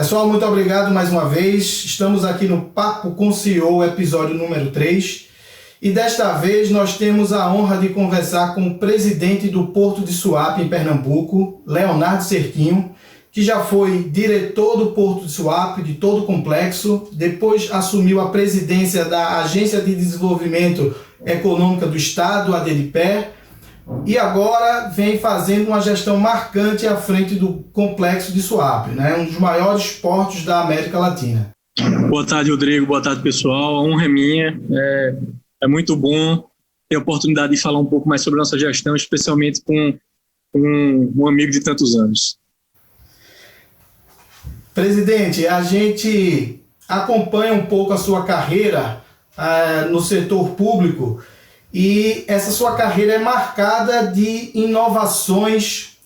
Pessoal, muito obrigado mais uma vez. Estamos aqui no Papo com CEO, episódio número 3. E desta vez nós temos a honra de conversar com o presidente do Porto de Suape, em Pernambuco, Leonardo Cerquinho, que já foi diretor do Porto de Suape, de todo o complexo, depois assumiu a presidência da Agência de Desenvolvimento Econômico do Estado, a ADEDIPE, e agora vem fazendo uma gestão marcante à frente do complexo de Suape, né? Um dos maiores portos da América Latina. Boa tarde, Rodrigo. Boa tarde, pessoal. A honra é minha. É muito bom ter a oportunidade de falar um pouco mais sobre a nossa gestão, especialmente com um amigo de tantos anos. Presidente, a gente acompanha um pouco a sua carreira no setor público e essa sua carreira é marcada de inovações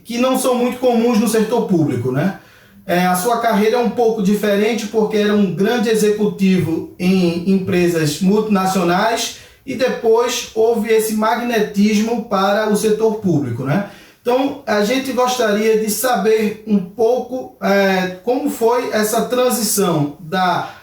que não são muito comuns no setor público, né? A sua carreira é um pouco diferente porque era um grande executivo em empresas multinacionais e depois houve esse magnetismo para o setor público, né? Então, a gente gostaria de saber um pouco como foi essa transição da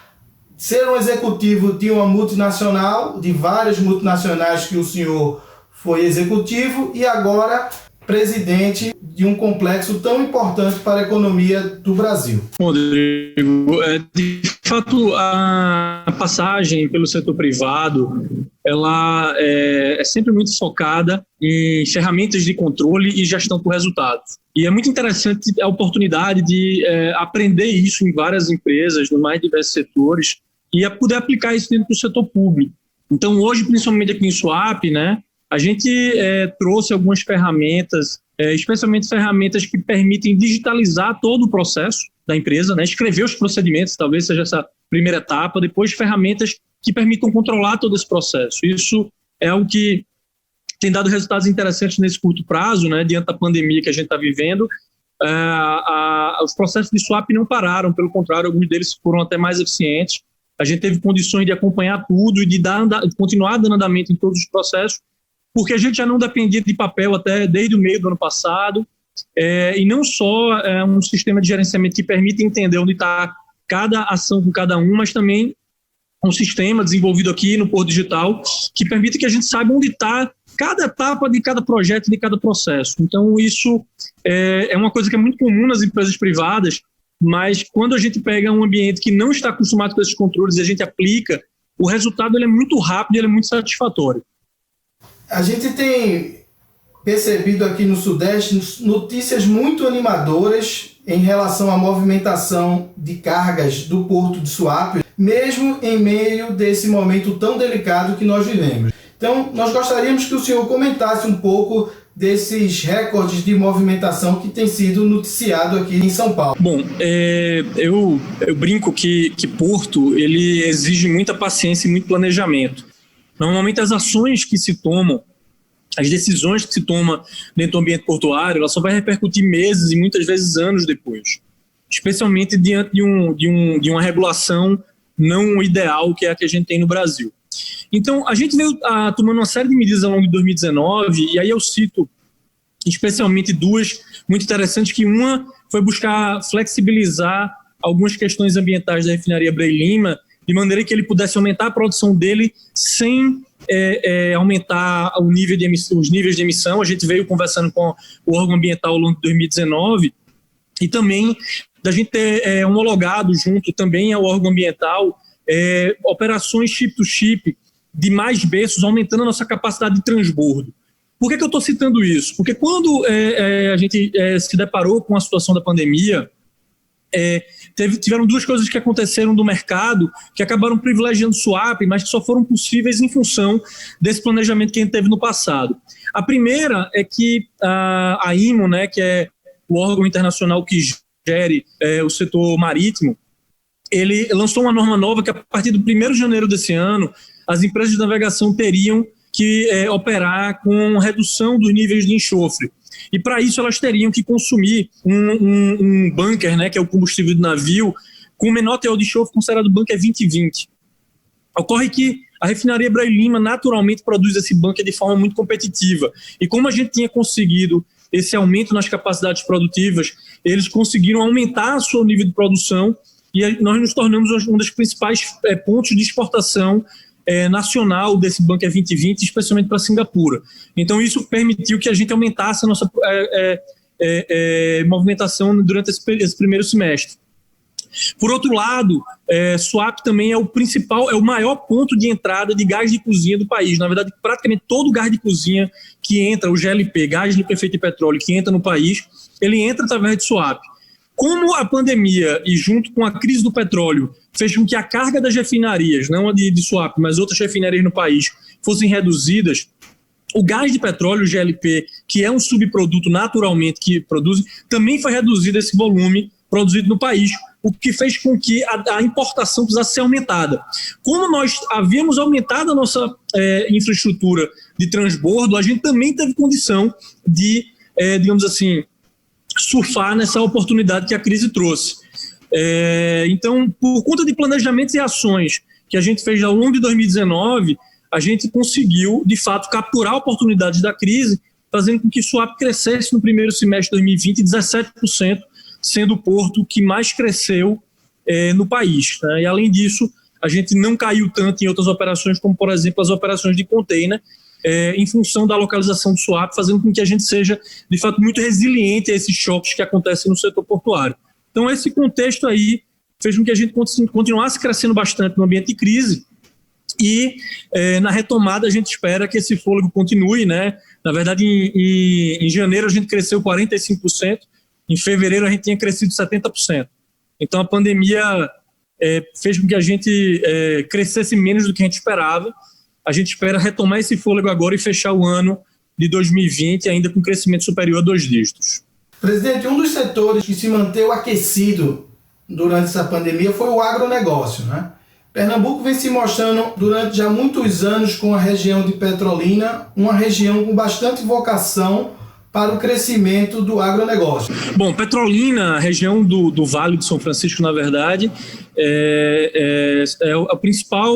ser um executivo de uma multinacional, de várias multinacionais que o senhor foi executivo e agora presidente de um complexo tão importante para a economia do Brasil. Rodrigo, de fato, a passagem pelo setor privado, ela é sempre muito focada em ferramentas de controle e gestão por resultados. E é muito interessante a oportunidade de aprender isso em várias empresas, nos mais diversos setores, e a poder aplicar isso dentro do setor público. Então, hoje, principalmente aqui em Suape, né, a gente trouxe algumas ferramentas, especialmente ferramentas que permitem digitalizar todo o processo da empresa, né, escrever os procedimentos, talvez seja essa primeira etapa, depois ferramentas que permitam controlar todo esse processo. Isso é algo que tem dado resultados interessantes nesse curto prazo, né, diante da pandemia que a gente está vivendo. Os processos de swap não pararam, pelo contrário, alguns deles foram até mais eficientes. A gente teve condições de acompanhar tudo e de continuar dando andamento em todos os processos, porque a gente já não dependia de papel até desde o meio do ano passado, e não só um sistema de gerenciamento que permite entender onde está cada ação com cada um, mas também um sistema desenvolvido aqui no Porto Digital que permite que a gente saiba onde está cada etapa de cada projeto, de cada processo. Então, isso é uma coisa que é muito comum nas empresas privadas, mas quando a gente pega um ambiente que não está acostumado com esses controles e a gente aplica, o resultado ele é muito rápido e ele é muito satisfatório. A gente tem percebido aqui no Sudeste notícias muito animadoras em relação à movimentação de cargas do Porto de Suape, mesmo em meio desse momento tão delicado que nós vivemos. Então, nós gostaríamos que o senhor comentasse um pouco desses recordes de movimentação que tem sido noticiado aqui em São Paulo. Bom, eu brinco que Porto ele exige muita paciência e muito planejamento. Normalmente as ações que se tomam, as decisões que se tomam dentro do ambiente portuário, ela só vai repercutir meses e muitas vezes anos depois, especialmente diante de uma regulação não ideal que é a que a gente tem no Brasil. Então, a gente veio tomando uma série de medidas ao longo de 2019, e aí eu cito especialmente duas muito interessantes, que uma foi buscar flexibilizar algumas questões ambientais da refinaria Bray Lima, de maneira que ele pudesse aumentar a produção dele sem aumentar os níveis de emissão. A gente veio conversando com o órgão ambiental ao longo de 2019, e também da gente ter homologado junto também ao órgão ambiental operações chip-to-chip de mais berços, aumentando a nossa capacidade de transbordo. Por que eu estou citando isso? Porque quando a gente se deparou com a situação da pandemia, tiveram duas coisas que aconteceram no mercado que acabaram privilegiando o swap, mas que só foram possíveis em função desse planejamento que a gente teve no passado. A primeira é que a IMO, né, que é o órgão internacional que gere o setor marítimo, ele lançou uma norma nova que a partir do 1º de janeiro desse ano, as empresas de navegação teriam que operar com redução dos níveis de enxofre. E para isso elas teriam que consumir um bunker, né, que é o combustível do navio, com o menor teor de enxofre considerado bunker 2020. Ocorre que a refinaria Bray Lima naturalmente produz esse bunker de forma muito competitiva. E como a gente tinha conseguido esse aumento nas capacidades produtivas, eles conseguiram aumentar o seu nível de produção e nós nos tornamos um dos principais pontos de exportação nacional desse Bunker 2020, especialmente para Singapura. Então, isso permitiu que a gente aumentasse a nossa movimentação durante esse primeiro semestre. Por outro lado, Suape também é o maior ponto de entrada de gás de cozinha do país. Na verdade, praticamente todo o gás de cozinha que entra, o GLP, gás liquefeito de petróleo, que entra no país, ele entra através de Suape. Como a pandemia e junto com a crise do petróleo fez com que a carga das refinarias, não a de Suape, mas outras refinarias no país, fossem reduzidas, o gás de petróleo, o GLP, que é um subproduto naturalmente que produz, também foi reduzido esse volume produzido no país, o que fez com que a importação precisasse ser aumentada. Como nós havíamos aumentado a nossa infraestrutura de transbordo, a gente também teve condição de, digamos assim, surfar nessa oportunidade que a crise trouxe. Então, por conta de planejamentos e ações que a gente fez ao longo de 2019, a gente conseguiu, de fato, capturar oportunidades da crise, fazendo com que Suape crescesse no primeiro semestre de 2020 17%, sendo o porto que mais cresceu no país. Né? E, além disso, a gente não caiu tanto em outras operações, como, por exemplo, as operações de container, em função da localização do Suape, fazendo com que a gente seja, de fato, muito resiliente a esses choques que acontecem no setor portuário. Então, esse contexto aí fez com que a gente continuasse crescendo bastante no ambiente de crise e, na retomada, a gente espera que esse fôlego continue. Né? Na verdade, em janeiro a gente cresceu 45%, em fevereiro a gente tinha crescido 70%. Então, a pandemia fez com que a gente crescesse menos do que a gente esperava. A gente espera retomar esse fôlego agora e fechar o ano de 2020 ainda com crescimento superior a 2 dígitos. Presidente, um dos setores que se manteve aquecido durante essa pandemia foi o agronegócio, né? Pernambuco vem se mostrando durante já muitos anos com a região de Petrolina, uma região com bastante vocação para o crescimento do agronegócio. Bom, Petrolina, a região do Vale de São Francisco, na verdade, é o principal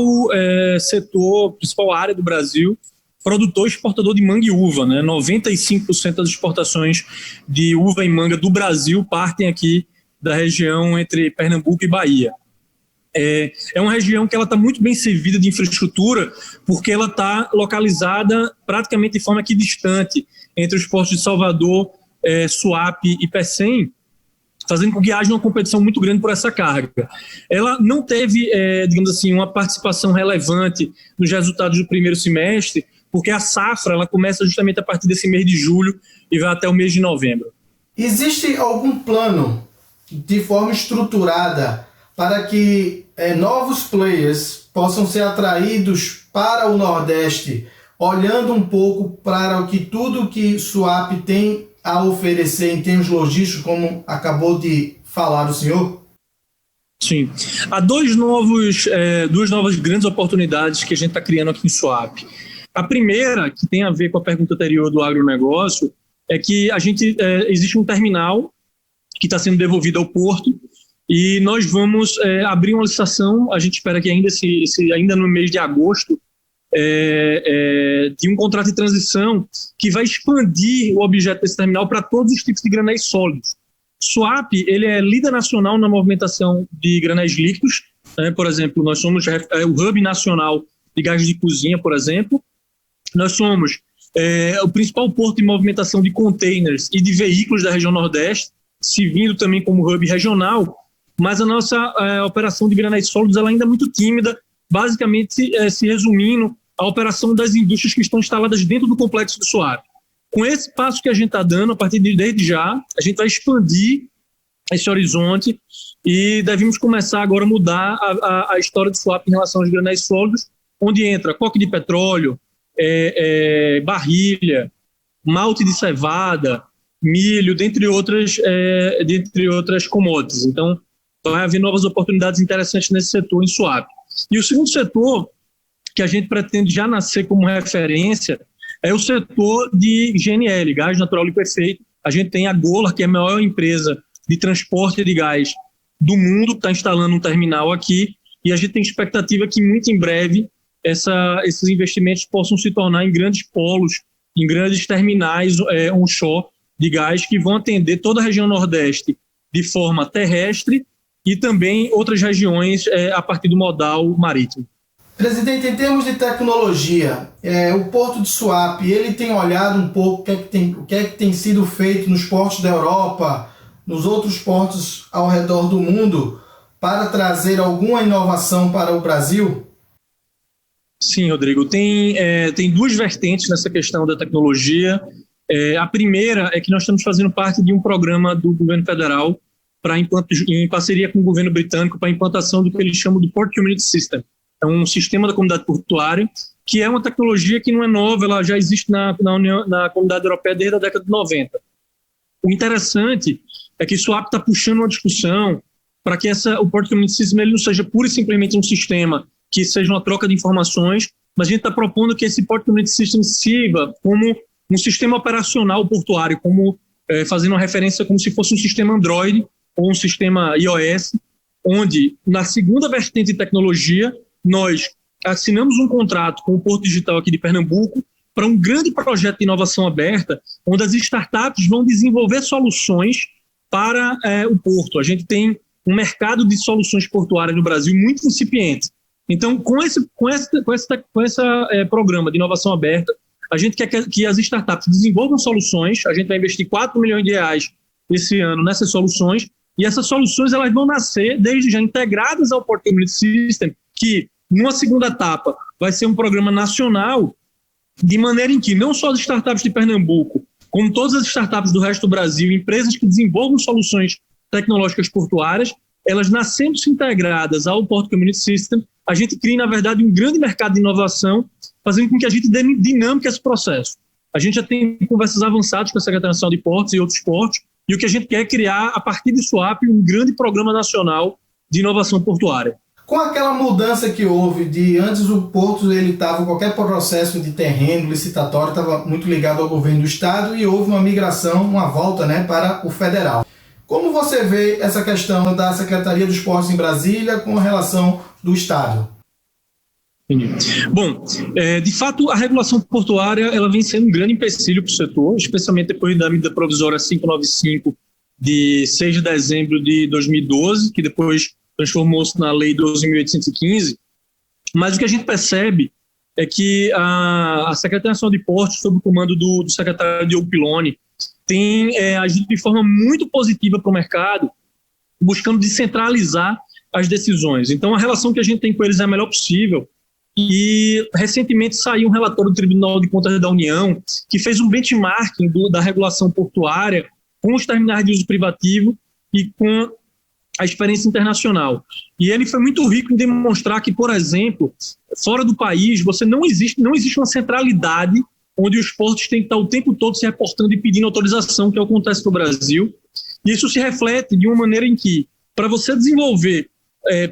setor, a principal área do Brasil, produtor e exportador de manga e uva. Né? 95% das exportações de uva e manga do Brasil partem aqui da região entre Pernambuco e Bahia. É uma região que ela está muito bem servida de infraestrutura, porque ela está localizada praticamente de forma equidistante entre os portos de Salvador, Suape e Pecém, fazendo com que haja uma competição muito grande por essa carga. Ela não teve, digamos assim, uma participação relevante nos resultados do primeiro semestre, porque a safra ela começa justamente a partir desse mês de julho e vai até o mês de novembro. Existe algum plano de forma estruturada para que novos players possam ser atraídos para o Nordeste, olhando um pouco para tudo que Suape tem a oferecer em termos logísticos, como acabou de falar o senhor? Sim. Há duas novas grandes oportunidades que a gente está criando aqui em Suape. A primeira, que tem a ver com a pergunta anterior do agronegócio, é que existe um terminal que está sendo devolvido ao porto e nós vamos abrir uma licitação, a gente espera que ainda no mês de agosto, de um contrato de transição que vai expandir o objeto desse terminal para todos os tipos de granéis sólidos. Suape, ele é líder nacional na movimentação de granéis líquidos, né? Por exemplo, nós somos o hub nacional de gás de cozinha, por exemplo. Nós somos o principal porto de movimentação de containers e de veículos da região Nordeste, servindo também como hub regional, mas a nossa operação de granéis sólidos ela ainda é muito tímida, basicamente se resumindo a operação das indústrias que estão instaladas dentro do complexo do Suape. Com esse passo que a gente está dando, a partir desde já, a gente vai expandir esse horizonte e devemos começar agora a mudar a história do Suape em relação aos granéis sólidos, onde entra coque de petróleo, barrilha, malte de cevada, milho, dentre outras commodities. Então, vai haver novas oportunidades interessantes nesse setor em Suape. E o segundo setor que a gente pretende já nascer como referência é o setor de GNL, gás natural liquefeito. A gente tem a Golar, que é a maior empresa de transporte de gás do mundo, que está instalando um terminal aqui, e a gente tem expectativa que muito em breve esses investimentos possam se tornar em grandes polos, em grandes terminais onshore de gás que vão atender toda a região Nordeste de forma terrestre e também outras regiões a partir do modal marítimo. Presidente, em termos de tecnologia, o Porto de Suape, ele tem olhado um pouco o que é que tem sido feito nos portos da Europa, nos outros portos ao redor do mundo, para trazer alguma inovação para o Brasil? Sim, Rodrigo. Tem duas vertentes nessa questão da tecnologia. A primeira é que nós estamos fazendo parte de um programa do governo federal em parceria com o governo britânico para a implantação do que eles chamam de Port Community System. É um sistema da comunidade portuária, que é uma tecnologia que não é nova, ela já existe na comunidade europeia desde a década de 90. O interessante é que Suape está puxando uma discussão para que o Port Community System ele não seja pura e simplesmente um sistema que seja uma troca de informações, mas a gente está propondo que esse Port Community System sirva como um sistema operacional portuário, fazendo uma referência como se fosse um sistema Android ou um sistema iOS, onde, na segunda vertente de tecnologia, nós assinamos um contrato com o Porto Digital aqui de Pernambuco para um grande projeto de inovação aberta, onde as startups vão desenvolver soluções para o porto. A gente tem um mercado de soluções portuárias no Brasil muito incipiente. Então, com esse programa de inovação aberta, a gente quer que as startups desenvolvam soluções, a gente vai investir R$4 milhões esse ano nessas soluções, e essas soluções elas vão nascer desde já integradas ao Port Community System, que, numa segunda etapa, vai ser um programa nacional, de maneira em que não só as startups de Pernambuco, como todas as startups do resto do Brasil, empresas que desenvolvam soluções tecnológicas portuárias, elas nascendo-se integradas ao Port Community System, a gente cria, na verdade, um grande mercado de inovação, fazendo com que a gente dê dinâmica a esse processo. A gente já tem conversas avançadas com a Secretaria Nacional de Portos e outros portos, e o que a gente quer é criar, a partir de Suape, um grande programa nacional de inovação portuária. Com aquela mudança que houve de antes o Porto ele estava qualquer processo de terreno licitatório estava muito ligado ao governo do estado e houve uma migração, uma volta, para o federal. Como você vê essa questão da Secretaria dos Portos em Brasília com relação do estado? Bom, de fato a regulação portuária ela vem sendo um grande empecilho para o setor, especialmente depois da medida provisória 595 de 6 de dezembro de 2012, que depois transformou-se na Lei 12.815, mas o que a gente percebe é que a Secretaria Nacional de Portos, sob o comando do secretário Diogo Piloni, tem agido de forma muito positiva para o mercado, buscando descentralizar as decisões. Então, a relação que a gente tem com eles é a melhor possível. E, recentemente, saiu um relatório do Tribunal de Contas da União que fez um benchmarking da regulação portuária com os terminais de uso privativo e com a experiência internacional. E ele foi muito rico em demonstrar que, por exemplo, fora do país, não existe uma centralidade onde os portos têm que estar o tempo todo se reportando e pedindo autorização, que acontece no Brasil. E isso se reflete de uma maneira em que, para você desenvolver,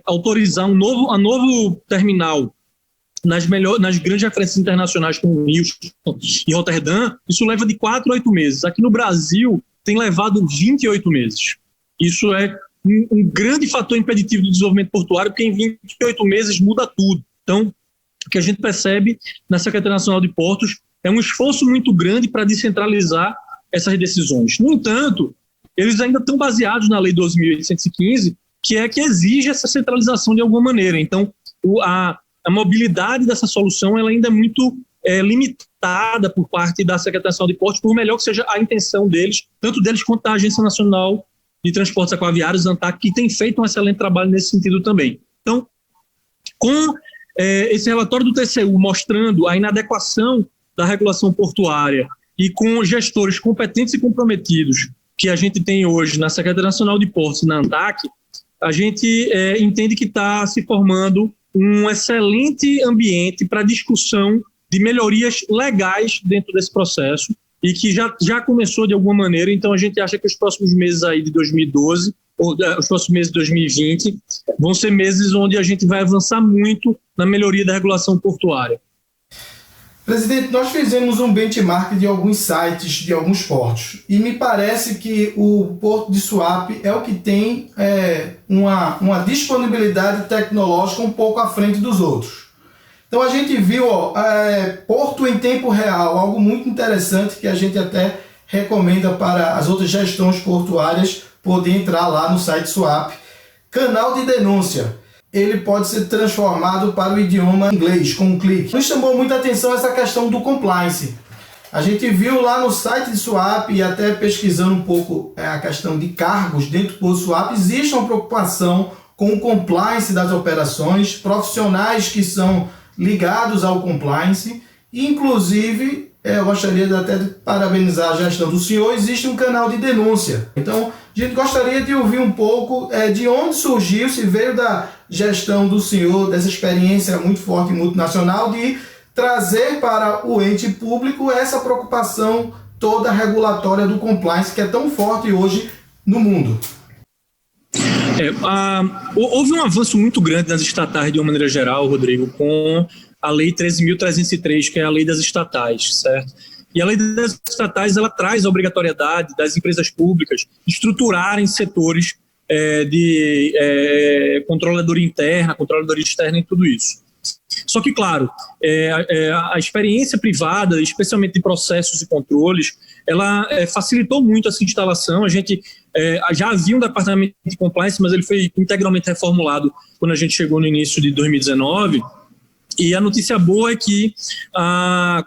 autorizar um novo terminal nas grandes referências internacionais como Houston e Roterdã, isso leva de 4 a 8 meses. Aqui no Brasil, tem levado 28 meses. Isso é um grande fator impeditivo do desenvolvimento portuário, porque em 28 meses muda tudo. Então, o que a gente percebe na Secretaria Nacional de Portos é um esforço muito grande para descentralizar essas decisões. No entanto, eles ainda estão baseados na Lei 12.815, que exige essa centralização de alguma maneira. Então, a mobilidade dessa solução ela ainda é muito limitada por parte da Secretaria Nacional de Portos, por melhor que seja a intenção deles, tanto deles quanto da Agência Nacional de Transportes Aquaviários, ANTAC, que tem feito um excelente trabalho nesse sentido também. Então, com esse relatório do TCU mostrando a inadequação da regulação portuária e com gestores competentes e comprometidos que a gente tem hoje na Secretaria Nacional de Portos e na ANTAC, a gente entende que está se formando um excelente ambiente para discussão de melhorias legais dentro desse processo e que já começou de alguma maneira. Então a gente acha que os próximos meses aí de 2012 ou os próximos meses de 2020 vão ser meses onde a gente vai avançar muito na melhoria da regulação portuária. Presidente, nós fizemos um benchmark de alguns sites de alguns portos e me parece que o Porto de Suape é o que tem uma disponibilidade tecnológica um pouco à frente dos outros. Então a gente viu Porto em tempo real, algo muito interessante que a gente até recomenda para as outras gestões portuárias poder entrar lá no site SUAP. Canal de denúncia. Ele pode ser transformado para o idioma inglês com um clique. Nos chamou muita atenção essa questão do compliance. A gente viu lá no site de SUAP e até pesquisando um pouco a questão de cargos dentro do SUAP, existe uma preocupação com o compliance das operações, profissionais que são ligados ao compliance, e inclusive eu gostaria até de parabenizar a gestão do senhor, existe um canal de denúncia. Então a gente gostaria de ouvir um pouco de onde surgiu, se veio da gestão do senhor, dessa experiência muito forte multinacional, de trazer para o ente público essa preocupação toda regulatória do compliance que é tão forte hoje no mundo. Houve um avanço muito grande nas estatais de uma maneira geral, Rodrigo, com a Lei 13.303, que é a lei das estatais, certo? E a lei das estatais, ela traz a obrigatoriedade das empresas públicas estruturarem setores de controladoria interna, controladoria externa e tudo isso. Só que, claro, a experiência privada, especialmente de processos e controles, ela facilitou muito essa instalação. A gente já havia um departamento de compliance, mas ele foi integralmente reformulado quando a gente chegou no início de 2019. E a notícia boa é que a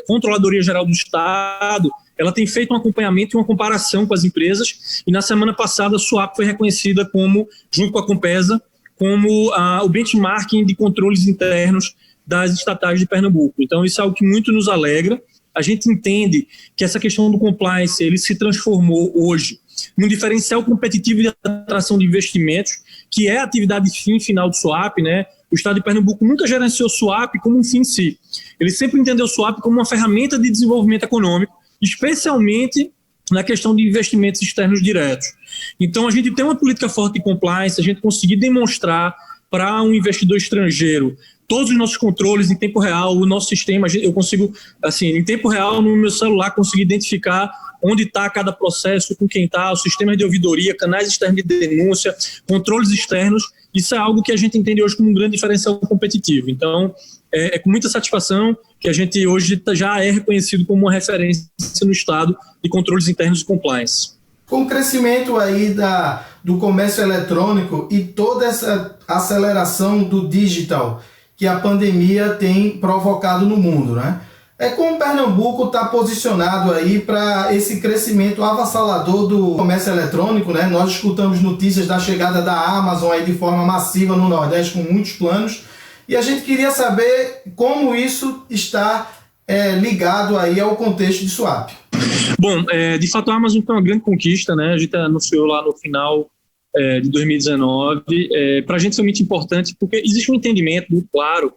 Controladoria Geral do Estado, ela tem feito um acompanhamento e uma comparação com as empresas, e na semana passada a SUAP foi reconhecida como, junto com a Compesa, como o benchmarking de controles internos das estatais de Pernambuco. Então isso é algo que muito nos alegra. A gente entende que essa questão do compliance, ele se transformou hoje num diferencial competitivo de atração de investimentos, que é a atividade fim final do SUAP, né? O Estado de Pernambuco nunca gerenciou o SUAP como um fim em si. Ele sempre entendeu o SUAP como uma ferramenta de desenvolvimento econômico, especialmente na questão de investimentos externos diretos. Então, a gente tem uma política forte de compliance, a gente conseguir demonstrar para um investidor estrangeiro todos os nossos controles em tempo real, o nosso sistema, eu consigo, assim, em tempo real, no meu celular, conseguir identificar onde está cada processo, com quem está, o sistema de ouvidoria, canais externos de denúncia, controles externos. Isso é algo que a gente entende hoje como um grande diferencial competitivo. Então, é com muita satisfação que a gente hoje já é reconhecido como uma referência no Estado de controles internos e compliance. Com o crescimento aí do comércio eletrônico e toda essa aceleração do digital que a pandemia tem provocado no mundo, né? Como Pernambuco está posicionado aí para esse crescimento avassalador do comércio eletrônico, né? Nós escutamos notícias da chegada da Amazon aí de forma massiva no Nordeste com muitos planos, e a gente queria saber como isso está ligado aí ao contexto de SUAP. Bom, de fato a Amazon foi uma grande conquista, né? A gente anunciou lá no final de 2019. Para a gente foi muito importante porque existe um entendimento muito claro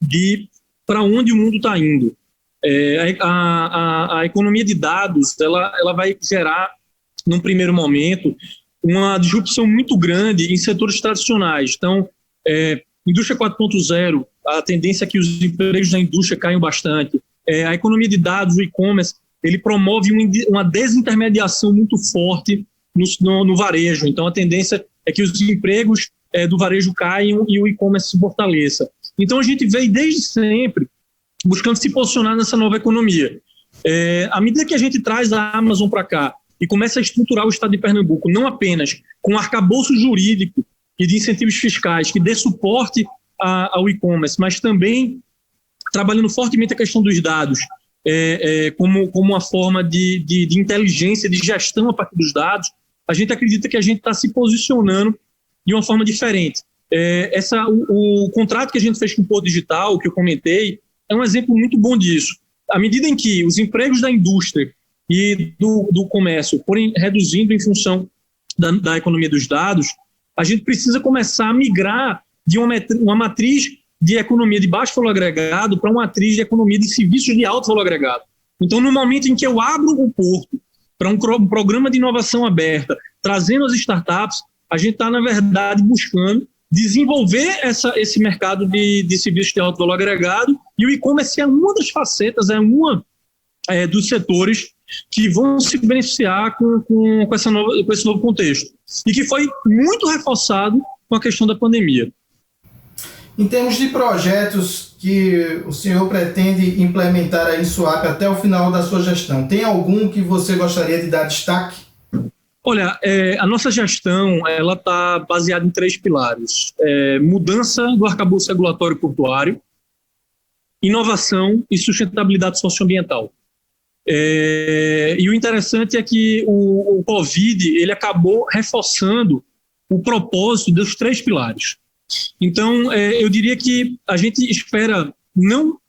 de para onde o mundo está indo. A economia de dados ela vai gerar, num primeiro momento, uma disrupção muito grande em setores tradicionais. Então, indústria 4.0, a tendência é que os empregos da indústria caiam bastante. A economia de dados, o e-commerce, ele promove uma desintermediação muito forte no varejo. Então, a tendência é que os empregos do varejo caiam e o e-commerce se fortaleça. Então, a gente veio desde sempre buscando se posicionar nessa nova economia. À medida que a gente traz a Amazon para cá e começa a estruturar o Estado de Pernambuco, não apenas com arcabouço jurídico e de incentivos fiscais que dê suporte ao e-commerce, mas também trabalhando fortemente a questão dos dados, como uma forma de inteligência, de gestão a partir dos dados, a gente acredita que a gente está se posicionando de uma forma diferente. O contrato que a gente fez com o Porto Digital, que eu comentei, é um exemplo muito bom disso. À medida em que os empregos da indústria e do comércio forem reduzindo em função da economia dos dados, a gente precisa começar a migrar de uma matriz de economia de baixo valor agregado para uma matriz de economia de serviços de alto valor agregado. Então, no momento em que eu abro o porto para um programa de inovação aberta, trazendo as startups, a gente está, na verdade, buscando desenvolver esse mercado de serviços de alto valor agregado, e o e-commerce é uma das facetas, dos setores que vão se beneficiar com esse novo contexto, e que foi muito reforçado com a questão da pandemia. Em termos de projetos que o senhor pretende implementar aí em Suape até o final da sua gestão, tem algum que você gostaria de dar destaque? Olha, a nossa gestão ela está baseada em 3 pilares. Mudança do arcabouço regulatório portuário, inovação e sustentabilidade socioambiental. E o interessante é que o Covid ele acabou reforçando o propósito dos 3 pilares. Então, eu diria que a gente espera, não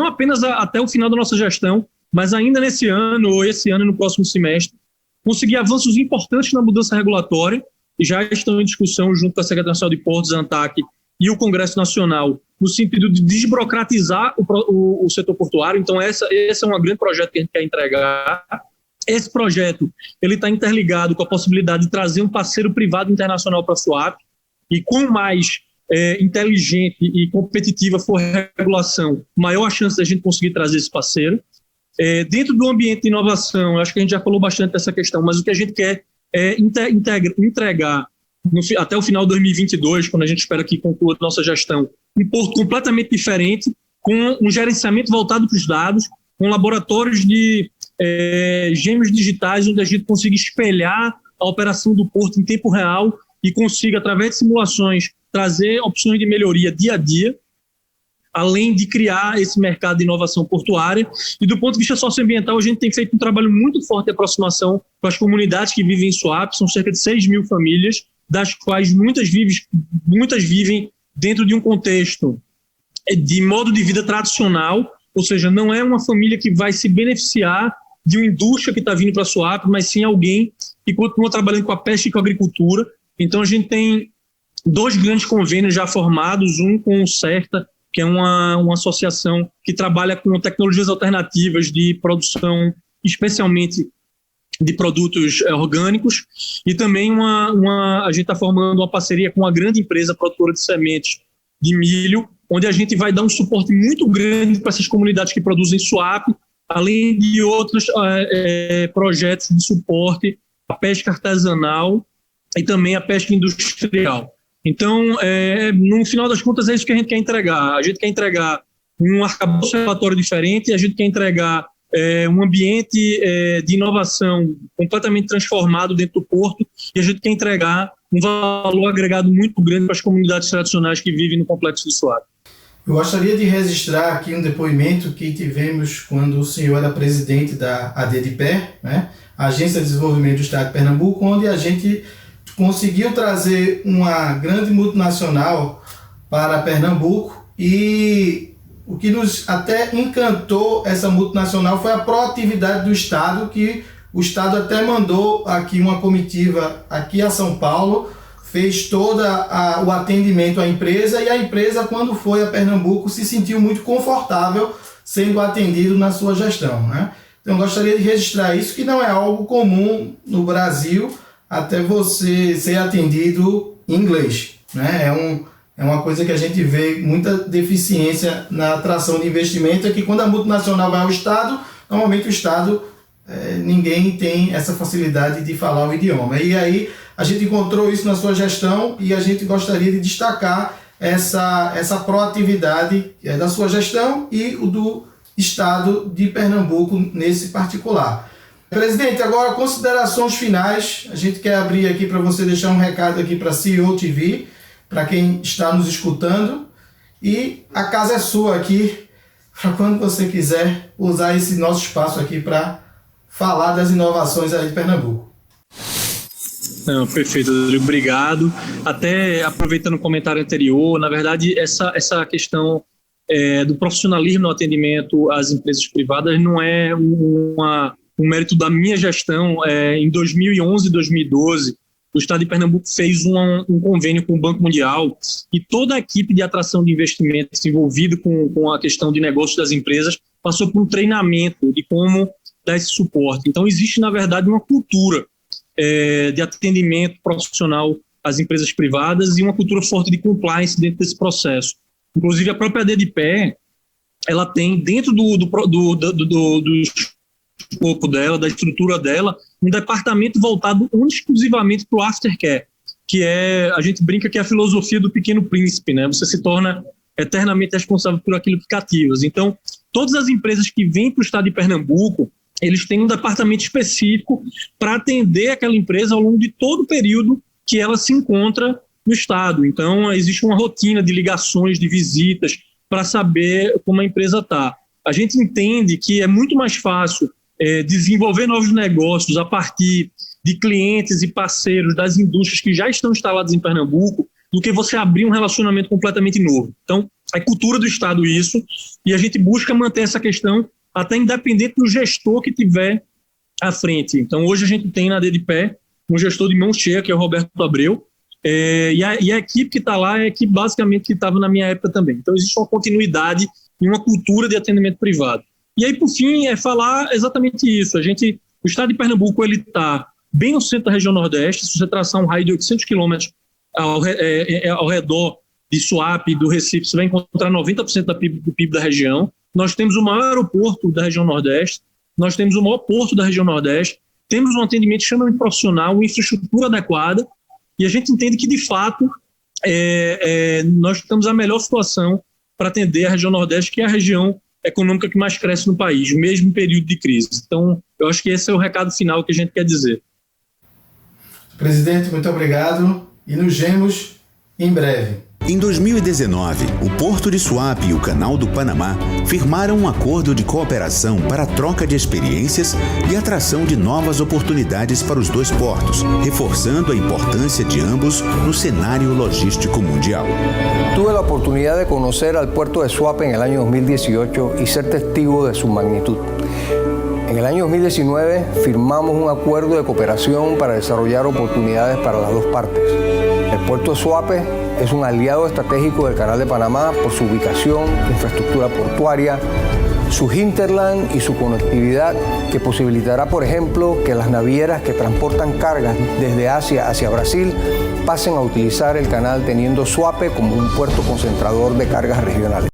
apenas até o final da nossa gestão, mas ainda nesse ano, ou esse ano, no próximo semestre, conseguir avanços importantes na mudança regulatória, e já estão em discussão junto com a Secretaria Nacional de Portos, ANTAC, e o Congresso Nacional, no sentido de desburocratizar o setor portuário. Então, esse é um grande projeto que a gente quer entregar. Esse projeto está interligado com a possibilidade de trazer um parceiro privado internacional para a Suape, e quanto mais inteligente e competitiva for a regulação, maior a chance da gente conseguir trazer esse parceiro. Dentro do ambiente de inovação, acho que a gente já falou bastante dessa questão, mas o que a gente quer é entregar até o final de 2022, quando a gente espera que conclua a nossa gestão, um porto completamente diferente, com um gerenciamento voltado para os dados, com laboratórios de gêmeos digitais, onde a gente consiga espelhar a operação do porto em tempo real e consiga, através de simulações, trazer opções de melhoria dia a dia, além de criar esse mercado de inovação portuária. E do ponto de vista socioambiental, a gente tem feito um trabalho muito forte de aproximação com as comunidades que vivem em Suape. São cerca de 6 mil famílias, das quais muitas vivem dentro de um contexto de modo de vida tradicional, ou seja, não é uma família que vai se beneficiar de uma indústria que está vindo para Suape, mas sim alguém que continua trabalhando com a pesca e com a agricultura. Então a gente tem 2 grandes convênios já formados, um com o CERTA, que é uma associação que trabalha com tecnologias alternativas de produção, especialmente de produtos orgânicos, e também a gente está formando uma parceria com uma grande empresa produtora de sementes de milho, onde a gente vai dar um suporte muito grande para essas comunidades que produzem Suape, além de outros projetos de suporte à pesca artesanal e também à pesca industrial. Então, no final das contas, é isso que a gente quer entregar. A gente quer entregar um arcabouço regulatório diferente, a gente quer entregar um ambiente de inovação completamente transformado dentro do porto, e a gente quer entregar um valor agregado muito grande para as comunidades tradicionais que vivem no Complexo do Suape. Eu gostaria de registrar aqui um depoimento que tivemos quando o senhor era presidente da ADDPE, né, Agência de Desenvolvimento do Estado de Pernambuco, onde a gente conseguiu trazer uma grande multinacional para Pernambuco, e o que nos até encantou essa multinacional foi a proatividade do Estado, que o Estado até mandou aqui uma comitiva aqui a São Paulo, fez todo o atendimento à empresa, e a empresa, quando foi a Pernambuco, se sentiu muito confortável sendo atendido na sua gestão, né? Então, eu gostaria de registrar isso, que não é algo comum no Brasil, até você ser atendido em inglês, né? É uma coisa que a gente vê muita deficiência na atração de investimento, é que quando a multinacional vai ao Estado, normalmente o Estado, ninguém tem essa facilidade de falar o idioma. E aí a gente encontrou isso na sua gestão, e a gente gostaria de destacar essa proatividade da sua gestão e o do Estado de Pernambuco nesse particular. Presidente, agora considerações finais. A gente quer abrir aqui para você deixar um recado aqui para a CEO TV, para quem está nos escutando, e a casa é sua aqui, para quando você quiser usar esse nosso espaço aqui para falar das inovações aí de Pernambuco. Não, perfeito, Rodrigo, obrigado. Até aproveitando o comentário anterior, na verdade, essa questão do profissionalismo no atendimento às empresas privadas não é um mérito da minha gestão. Em 2011 e 2012, o Estado de Pernambuco fez um convênio com o Banco Mundial, e toda a equipe de atração de investimentos envolvida com a questão de negócios das empresas passou por um treinamento de como dar esse suporte. Então, existe, na verdade, uma cultura de atendimento profissional às empresas privadas e uma cultura forte de compliance dentro desse processo. Inclusive, a própria ADDPE, ela tem dentro do escopo dela, da estrutura dela, um departamento voltado exclusivamente para o aftercare. que a gente brinca que é a filosofia do Pequeno Príncipe, né? Você se torna eternamente responsável por aquilo que cativas. Então, todas as empresas que vêm para o estado de Pernambuco, eles têm um departamento específico para atender aquela empresa ao longo de todo o período que ela se encontra no estado. Então, existe uma rotina de ligações, de visitas, para saber como a empresa está. A gente entende que é muito mais fácil desenvolver novos negócios a partir de clientes e parceiros das indústrias que já estão instaladas em Pernambuco do que você abrir um relacionamento completamente novo. Então, é cultura do estado isso, e a gente busca manter essa questão até independente do gestor que tiver à frente. Então, hoje a gente tem na DDPE um gestor de mão cheia, que é o Roberto Abreu, e a equipe que está lá é a equipe basicamente que estava na minha época também. Então, existe uma continuidade e uma cultura de atendimento privado. E aí, por fim, é falar exatamente isso. O estado de Pernambuco está bem no centro da região Nordeste. Se você traçar um raio de 800 quilômetros ao redor de Suape, do Recife, você vai encontrar 90% do PIB da região. Nós temos o maior aeroporto da região Nordeste, nós temos o maior porto da região Nordeste, temos um atendimento extremamente profissional, uma infraestrutura adequada, e a gente entende que, de fato, nós estamos na melhor situação para atender a região Nordeste, que é a região econômica que mais cresce no país, mesmo em período de crise. Então, eu acho que esse é o recado final que a gente quer dizer. Presidente, muito obrigado e nos vemos em breve. Em 2019, o Porto de Suape e o Canal do Panamá firmaram um acordo de cooperação para a troca de experiências e atração de novas oportunidades para os dois portos, reforçando a importância de ambos no cenário logístico mundial. Tuve la oportunidad de conocer al puerto de Suape en el año 2018 y ser testigo de su magnitud. En el año 2019 firmamos un acuerdo de cooperación para desarrollar oportunidades para las dos partes. El puerto de Suape es un aliado estratégico del Canal de Panamá por su ubicación, infraestructura portuaria, su hinterland y su conectividad que posibilitará, por ejemplo, que las navieras que transportan cargas desde Asia hacia Brasil pasen a utilizar el canal teniendo Suape como un puerto concentrador de cargas regionales.